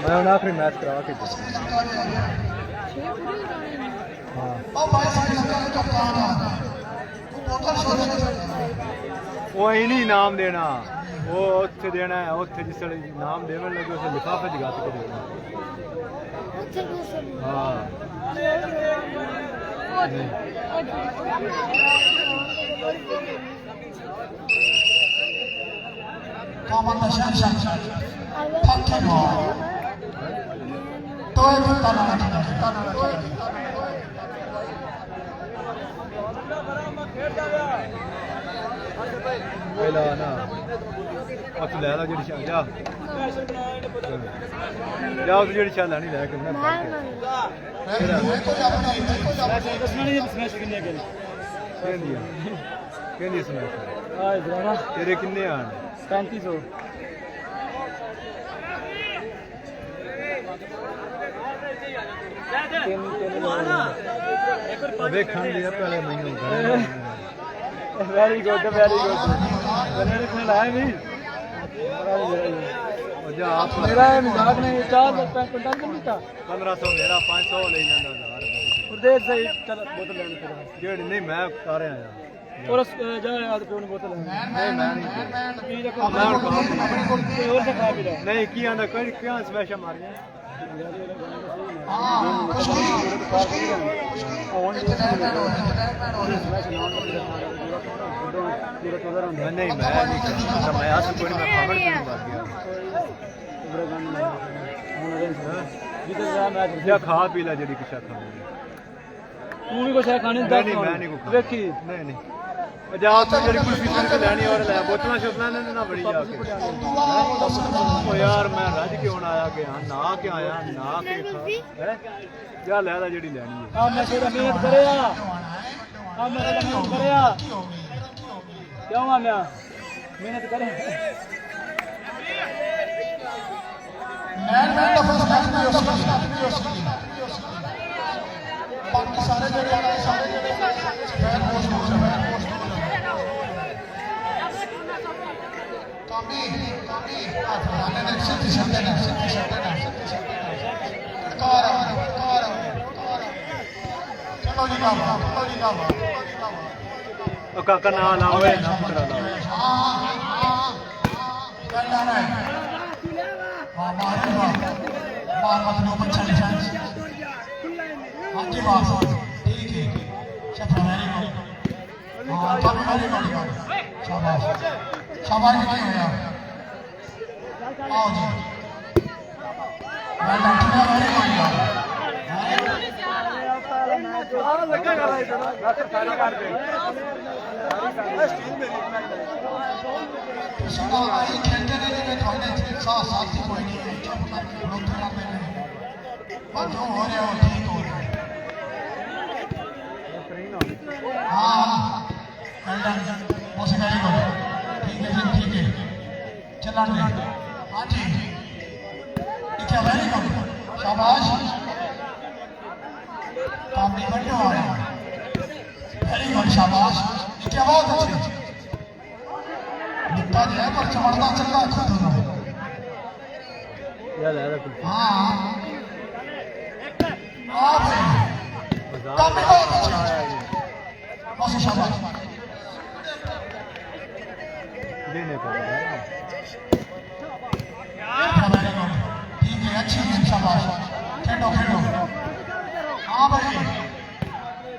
मैं आखिरी मैच करा के वो नहीं इनाम देना वो उत्थे देना है उत्थे जिस इनाम देवन लगे उसे लिफाफे जगा के देना हाँ पहला ना अब ले ला जी जा जा जी शाल नहीं लैके तेरे किन्ने आन 3500 देखने दिया पहले महीनों वेरी गुड मैंने लिखने लाया भी मेरा मजाक नहीं 4 मिलता 1500 मेरा 500 ले जाना देर से चल बोतल लेने तेरा जेड़ी नहीं मैं कर रहा यार और जा यार क्यों बोतल नहीं मैं नहीं पी देखो मैं और से खा भी रहा नहीं की आंदा कोई क्या स्मैश मार गया नहीं मैं आज कोई मैं खबर नहीं मार गया खा पी ला जी किसा खा तू भी कुछ है खाने नहीं मैं नहीं देखी नहीं जाओ तो जड़ी कुल्फी से लेनी और ले बोतलां शोतलां ने ना बड़ी जाके ओ यार मैं रज क्यों आया गया ना के आया ना के है जा ले ला जड़ी लेनी है आ मैं तेरा मेहनत करया आ मैं तेरा मेहनत करया क्यों आ मैं मेहनत करे मैं फर्स्ट मैच में बाकी सारे जो काका ना लाओ ना पुत्रा लाओ शाबाश आओ जी साथी कोई नहीं है जो हो रहा है ठीक हो रहा है हाँ ठीक है ठीक है चला हाँ जी इतना वेरी गुड शाबाश कामनी बंटो आ रहा वेरी गुड शाबाश इतना बहुत अच्छी दिखता जो है पर चमड़ता चलता खुद हो हाँ कामनी बहुत अच्छी बस शाबाश देने को ठीक है अच्छी गेम शाबाश खेलो खेलो हाँ भाई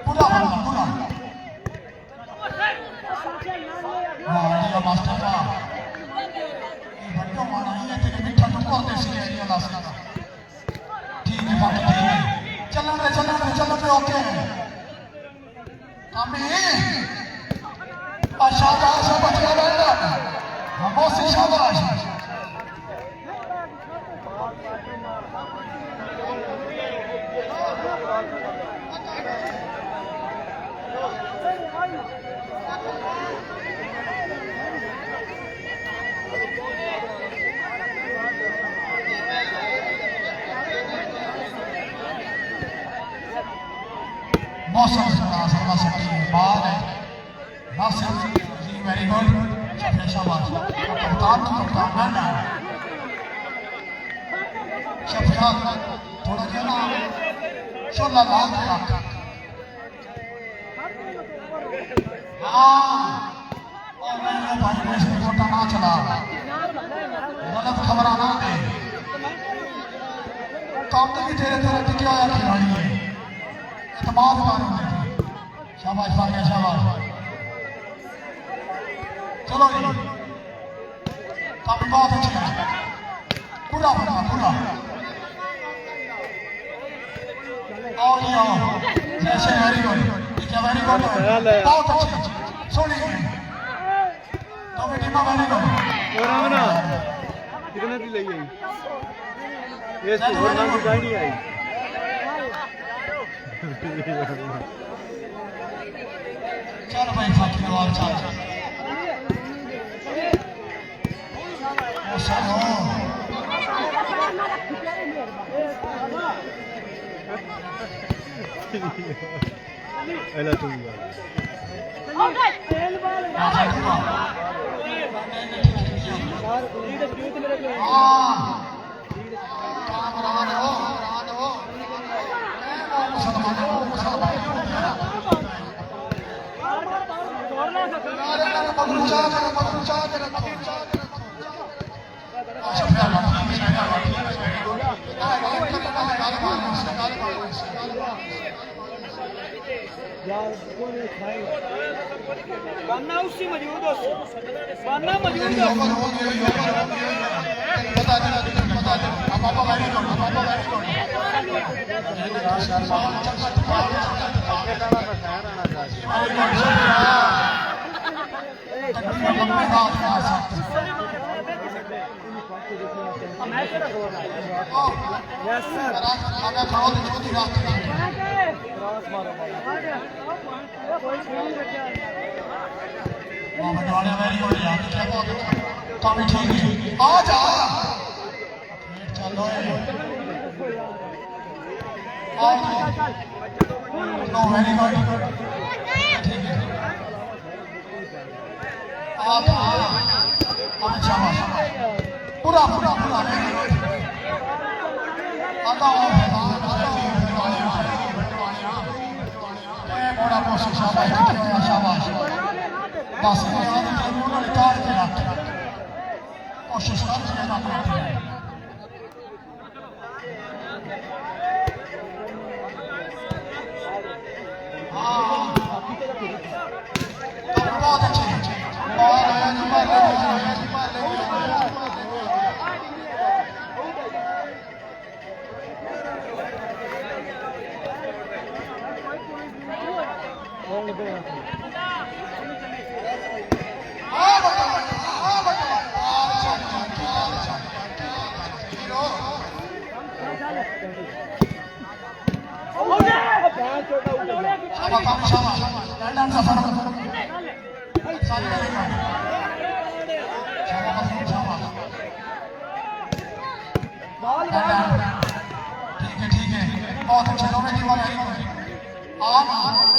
पूरा पूरा वाह मास्टर का ये बच्चों माना ही है तेरे मीठा तुम करते इसलिए ये लास्ट का ठीक है बाकी ठीक है चल रहे ओके कामी शाबाश बच्चा बैठा हम बहुत सी शाबाश मौसम सरवा सकती है बाहर है नासिर जी वेरी गुड शाबाश कप्तान ना शफियात थोड़ा जना शोला लाल के रख हाँ और मैंने भाई ने इसको गोटा ना चला गलत खबर ना दे काम तो भी तेरे तेरे टिके आया खिलाड़ी है इत्मीनान मारो शाबाश फाकिया शाबाश चलो जी काम बहुत अच्छा है पूरा पूरा पूरा और ये आओ जैसे वेरी गुड ठीक है वेरी गुड बहुत अच्छी सोनी तो भी टीम वेरी गुड और आमना कितने दी लई आई ये सुपर नाम की गाड़ी नहीं आई चल भाई फाकिया और चल ओ सरो एला तुम बनना उसी मौजूद हो बनना मौजूद हो यस सर काफी ठीक है आ जा चलो नो वेरी गुड ठीक है आप शाबाश पूरा पूरा पूरा आता बड़ा कोशिश शाबाश बस उन्होंने काट के रख कोशिश कर बहुत अच्छे ठीक है बहुत अच्छे दोनों टीम वाले बहुत अच्छा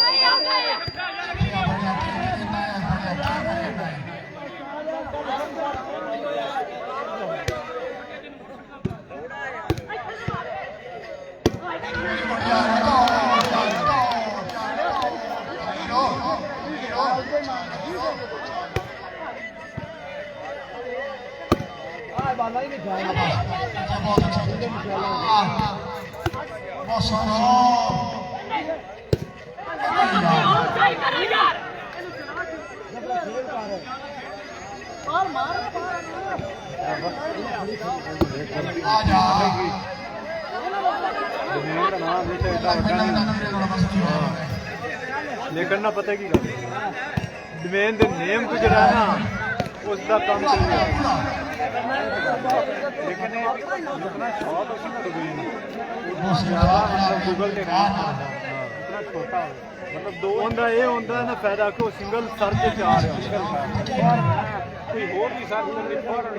लेकिन ना पता की गल डोमेन दे नेम को जरा ना उसका काम चल रहा लेकिन इतना शॉर्ट हो ना डोमेन गूगल ने इतना छोटा मतलब दो होंदा ये होंदा ना फायदा को सिंगल सर्च ते आ रहा कोई होर भी सर्च करके फौरन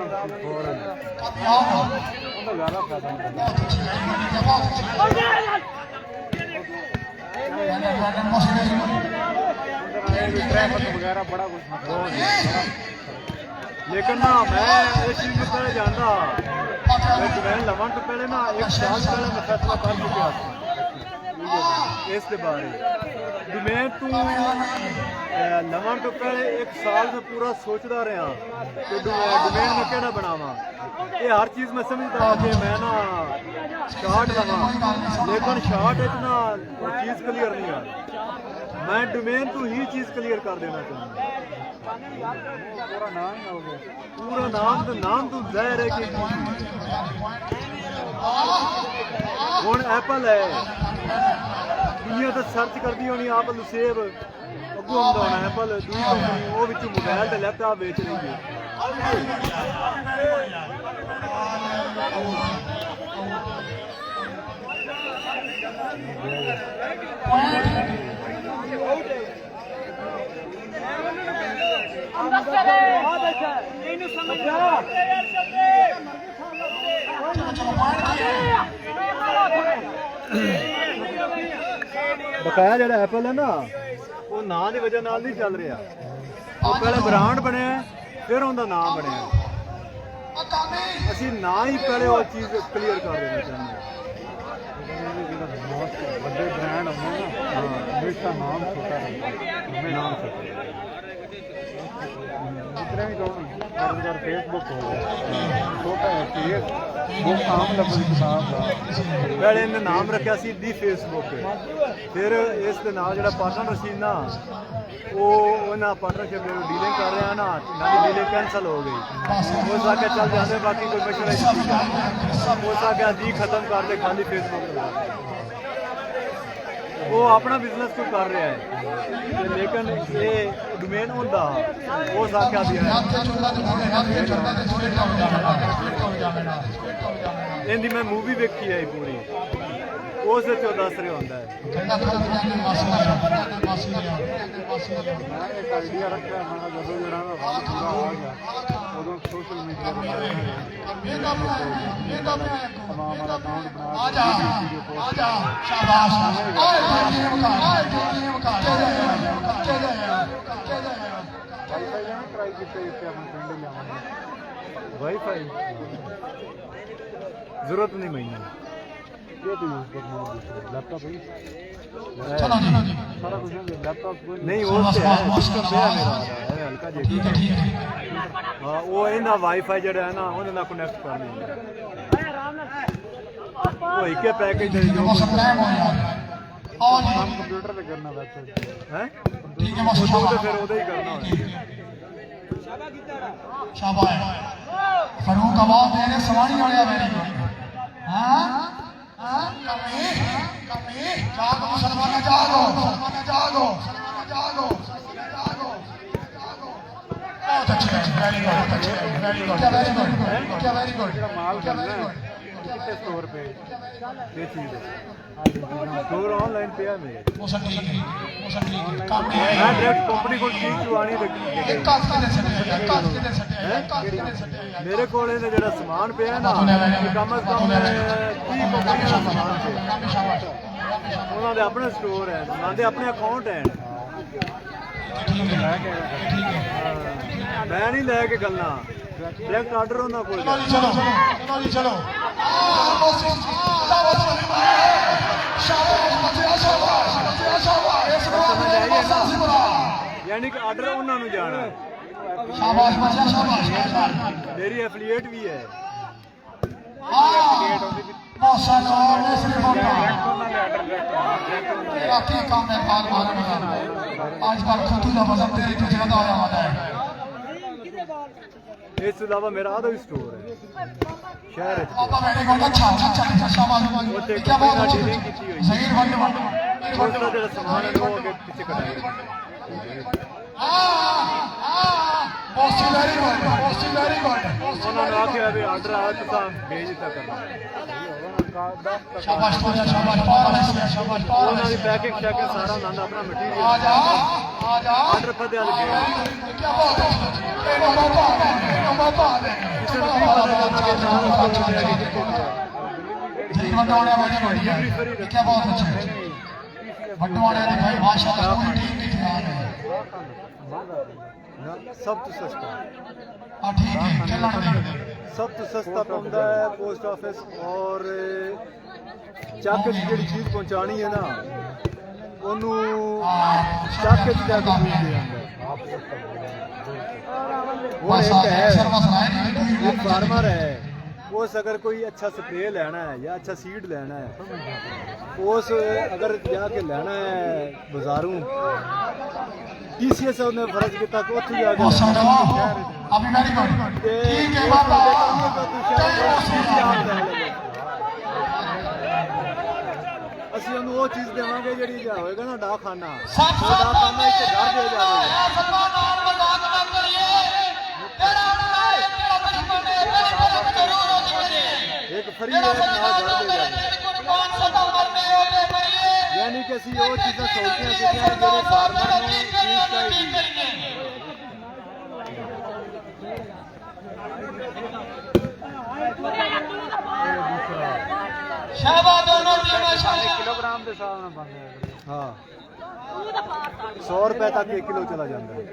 उनका ज्यादा फायदा ट्रैफिक वगैरह बड़ा कुछ लेकिन ना मैं ये चीज में पहले जानता मैं लवन तो पहले ना एक साल पहले मैं फैसला कर चुका इस बारे मैं तू लवन तो पहले एक साल से पूरा सोचता रहा कि डोमेन में केड़ा बनावा ये हर चीज में समझता कि मैं ना शॉर्ट लवा लेकिन शॉर्ट इतना चीज क्लियर नहीं आ मैं डोमेन तो ही चीज क्लियर कर देना चाहूँगा पूरा नाम तो ज़ाहिर है कि हुण एप्पल है दुनिया तो सर्च करती होनी एप्पल सेब अगों आंदा होना एप्पल दूई कंपनी वो विचों मोबाइल ते लैपटॉप बेच रही है बकाया जो एप्पल है ना वो ना की वजह नाल नहीं चल रहा वो पहले ब्रांड बनया फिर उनका नाम बनया असी ना ही पहले वो चीज़ क्लीयर कर देना चाहते बड़े ब्रांड होंगे ना हमेशा नाम छोटा नाम छोटा जितने भी कहो फेसबुक हो गया छोटा है फेसबुक आम लफ्ज़ किताब का पहले इन्हें नाम रखा सी दी फेसबुक फिर इस दे नाल जिहड़ा पार्टनर सी ना वो उन्हें पार्टनरशिप डीलिंग कर रहे हैं ना नवी डीलिंग कैंसल हो गई हो सके चल जाते बाकी कोई मशवरा हो सके दी खत्म कर दे खाली फेसबुक वो अपना बिजनेस को कर रहा है लेकिन ये डोमेन होंदा वो साख्या दिया इनकी मैं मूवी देखी है पूरी उस दस रहा होंदा है एक आइडिया रखा मैं जो जरा पूरा आ गया उदों सोशल मीडिया वाईफाई जरूरत नहीं मैंने ये तो यूज करना लैपटॉप ही सारा कुछ लैपटॉप नहीं वो मेरा हल्का जी हाँ वो इन्ना वाईफाई जड़ा है ना उन्हें कनेक्ट करनी वो एक पैकेज जो कंप्यूटर पे करना वेबसाइट है फिर उधर ही करना शाबाश फरूक आवाज दे रहे सवारी वाले मेरी हां हां कमी जागो मुसलमान जागो बहुत अच्छे वेरी गुड वेरी गुड माल करना है कितने स्टोर पे ये चीज है स्टोर ऑनलाइन पे है मेरे मौसम ठीक है कमी मैं डायरेक्ट कंपनी को चीज चुआनी एक काज के सटे मेरे कोल ने जेड़ा सामान पे है ना कम से कम 30 कंपनियां दा सामान पे उन्हां दे अपने स्टोर है उन्हां दे अपने अकाउंट है मैं नहीं लेके गलना डायरेक्ट ऑर्डर होना कोई चलो यानी कि ऑर्डर उन्होंने जाना मेरी एफिलिएट भी है इस अलावा मेरा आधा भी स्टोर है शहर डीलिंग की हुई सामान है वो अगे पीछे कटाई उन्होंने आखिया भी ऑर्डर आया तो भेज दिता करना उन्होंने पैकिंग शैकिंग सारा उन्होंने अपना मटीरियल ऑर्डर फदे वाले बटवाड़े ने भाई माशाल्लाह पूरी टीम की तैयार है सब तो सस्ता हां ठीक है चलन दे सब तो सस्ता पौंदा है पोस्ट ऑफिस और ਚੱਕ ਚ ਜਿਹੜੀ ਚੀਜ਼ ਪਹੁੰਚਾਣੀ ਹੈ ਨਾ ਉਹਨੂੰ ਚੱਕ ਚ ਜਾ ਕੇ ਦੇ ਜਾਂਦਾ वो एक है एक फार्मर है उस अगर कोई अच्छा स्प्रे लेना है या अच्छा सीड लेना है उस अगर जाके लेना है बाजारों TCS ने फर्ज किया कि उत्थे जाके अभी वेरी गुड ठीक है बाबा ਅਸੀਂ ਉਹਨੂੰ ਉਹ ਚੀਜ਼ ਦੇਵਾਂਗੇ ਜਿਹੜੀ ਜਾ ਹੋਏਗਾ ਨਾ ਡਾਕਖਾਨਾ ਡਾਕਖਾਨਾ ਇੱਥੇ ਘਰ ਦੇ ਜਾਵੇਗਾ ਸਨਮਾਨ ਨਾਲ ਮਜ਼ਾਕ ਨਾ ਕਰੀਏ ਤੇਰਾ ਹੁੰਦਾ ਹੈ ਤੇਰਾ ਦੁਸ਼ਮਣ ਹੈ ਤੇਰੀ ਮਦਦ ਜ਼ਰੂਰ ਹੋਣੀ ਕਰੀਏ ਇੱਕ ਫਰੀ ਹੈ ਨਾਲ ਘਰ ਦੇ ਜਾਵੇਗਾ ਕੁਰਬਾਨ ਸਦਾ ਮਰਨੇ ਹੋਤੇ ਕਰੀਏ ਯਾਨੀ ਕਿ ਅਸੀਂ ਉਹ ਚੀਜ਼ਾਂ ਸੋਚੀਆਂ ਜਿਹੜੀਆਂ ਜਿਹੜੇ ਫਾਰਮਰ ਨੂੰ ਚੀਜ਼ ਚਾਹੀਦੀ ਸ਼ਾਬਾਸ਼ ਦੋਨੋਂ ਟੀਮਾਂ ਸ਼ਾਬਾਸ਼ किलोग्राम के हिसाब ਨਾਲ ਬਣਦਾ ਹੈ ਹਾਂ 100 रुपए तक 1 किलो चला जाता है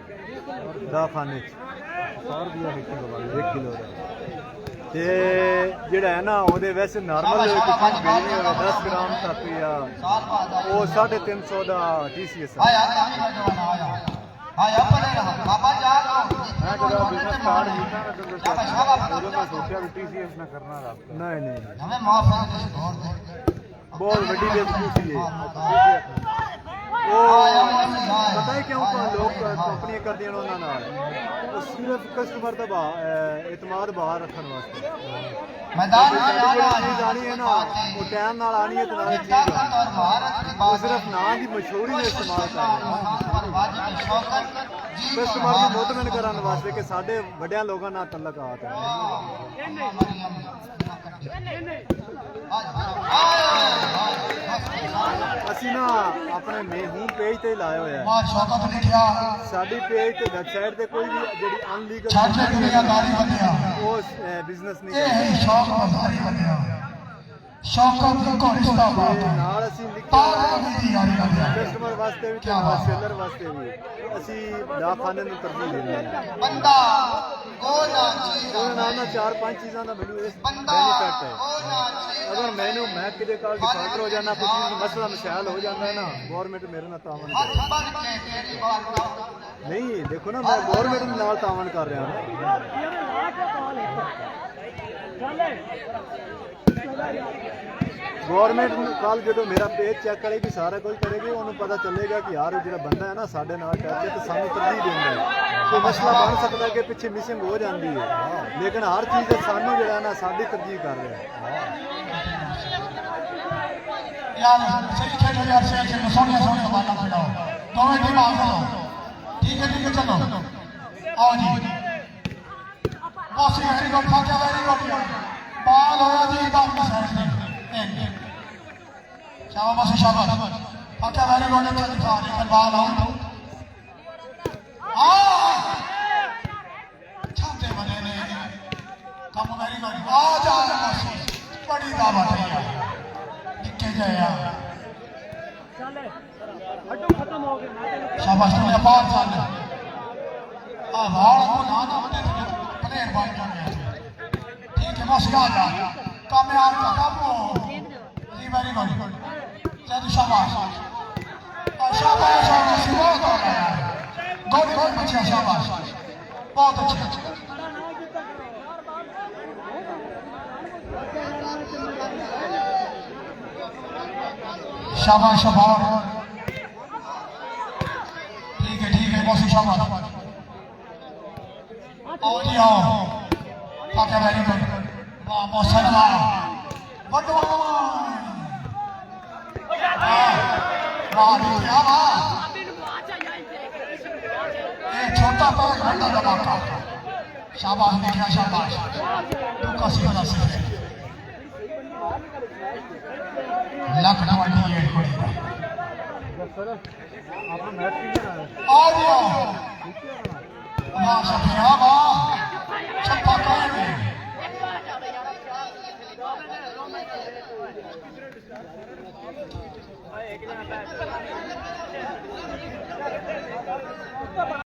दाखाने 100 रुपया 1 किलो बनਦਾ 1 किलो ਦਾ ਤੇ ਜਿਹੜਾ ਹੈ ਨਾ ਉਹਦੇ ਵੈਸੇ ਨਾਰਮਲ ਕਿਚਨ ਵੇਚਣੀ ਹੋਵੇ 10 ਗ੍ਰਾਮ ਤੱਕ ਜਾਂ ਉਹ 350 ਦਾ TCS ਹੈ ਆਇਆ ਆਇਆ ਆਇਆ ਪੜੇ ਰਹਾ ਬਾਬਾ ਜਾ ਮੈਂ ਜਦੋਂ ਬਿਜ਼ਨਸ ਸਟਾਰਟ ਕੀਤਾ ਮੈਂ ਤੁਹਾਨੂੰ ਉਦੋਂ ਮੈਂ ਸੋਚਿਆ ਵੀ TCS ਨਾ ਕਰਨਾ ਰੱਬ ਨਹੀਂ ਨਹੀਂ ਹਮੇ ਮਾਫ ਕਰ ਦੇ ਹੋਰ ਦੇ बहुत बड़ी बेवकूफ़ी है वो पता है क्यों लोग कंपनियां कर दी उन्होंने वो सिर्फ कस्टमर का एतमाद बाहर रखने वास्ते मैदान में चीज आनी है ना वो टाइम नाल आनी है तो नाल चीज वो सिर्फ नाम की मशहूरी में इस्तेमाल कर रहे हैं कस्टमर को मोटिवेट कराने वास्ते कि साढ़े वड्डियां लोगों नाल तल्लुकात है ਅਸੀਂ ਨਾ ਆਪਣੇ ਹੋਮ ਪੇਜ ਤੇ ਲਾਇਆ ਹੋਇਆ ਹੈ ਮਾਂ ਸ਼ੌਕਤ ਲਿਖਿਆ ਸਾਡੀ ਪੇਜ ਤੇ ਵੈਬਸਾਈਟ ਤੇ ਕੋਈ ਵੀ ਜਿਹੜੀ ਅਨਲੀਗਲ ਛਾਟੇ ਦੁਨੀਆਦਾਰੀ ਬਣਿਆ ਉਹ ਬਿਜ਼ਨਸ ਨਹੀਂ ਇਹ ਹੈ ਸ਼ੌਕ ਬਾਜ਼ਾਰੀ ਬਣਿਆ ਸ਼ੌਕਤ ਕੋ ਰਿਸ਼ਤਾ ਬਾਤ ਨਾਲ ਅਸੀਂ ਲਿਖਿਆ ਤਾਰੇ ਦੀ ਯਾਰੀ ਬਣਿਆ ਕਸਟਮਰ ਵਾਸਤੇ ਵੀ ਤੇ ਸੇਲਰ ਵਾਸਤੇ ਵੀ ਅਸੀਂ ਡਾਕਖਾਨੇ ਨੂੰ ਤਰਜੀਹ ਦਿੰਦੇ ਹਾਂ ਬੰਦਾ ਉਹ ਨਾ ਚੀਜ਼ ਉਹਨਾਂ ਨਾਲ ਨਾ 4-5 ਚੀਜ਼ਾਂ ਦਾ ਮੈਨੂੰ ਇਸ ਬੰਦਾ ਬੈਨੀਫਿਟ ਹੈ ਉਹ ਨਾ ਚੀਜ਼ अगर मैं किसी काल डिफाल्टर हो जाना कोई चीज मसला मसाइल हो जाता है ना गवर्नमेंट मेरे नाल तावन करे ਹੱਥ ਬੰਨ ਕੇ ਤੇਰੀ ਬਾਤ नहीं देखो ना मैं गवर्नमेंट नाल तावन कर रहा हूं गवर्नमेंट कल जो मेरा पेज चेक करेगी सारा कुछ करेगी उन्होंने पता चलेगा कि यार जो बंदा है ना साढ़े नाल टच है तो सानू तरजीह देंदा है कोई मसला बन सकता है कि पिछे मिसिंग हो जाती है लेकिन हर चीज़ सानू जो है ना साडी तरजीह कर रहा है यार सही खेलो यार सही खेलो सोने सोने बाला खिलाओ दोवें टीम आ जाओ ठीक है चलो आओ जी बॉस वेरी गुड फाका वेरी गुड बाल होया जी बाल की साइड से शाबाश शाबाश फाका वेरी गुड अच्छा दिखा लेकिन बाल आओ छाते बने ने काम वेरी गुड आ जा बॉस बड़ी दावत है यार निकल जाया शाबाश तुझे बाहर चल आ वाल को ना ना बने प्लेयर बन गया ठीक है बस जा कामयाब का काम जी वेरी गुड चल शाबाश शाबाश शाबाश बहुत हो गया गुड गुड बच्चा शाबाश बहुत अच्छा शाबाश शाबाश ठीक है मौसी शाबाश आओ जी आओ फाका वेरी गुड वाह मौसा वाह बटवान वाह क्या वाह ये छोटा तो घंटा दबाता शाबाश देखा शाबाश तू कैसी बना सकते लख नवाटी है कोई आपको मैच की ना आ गया वाह सफिया वाह छप्पा कौन है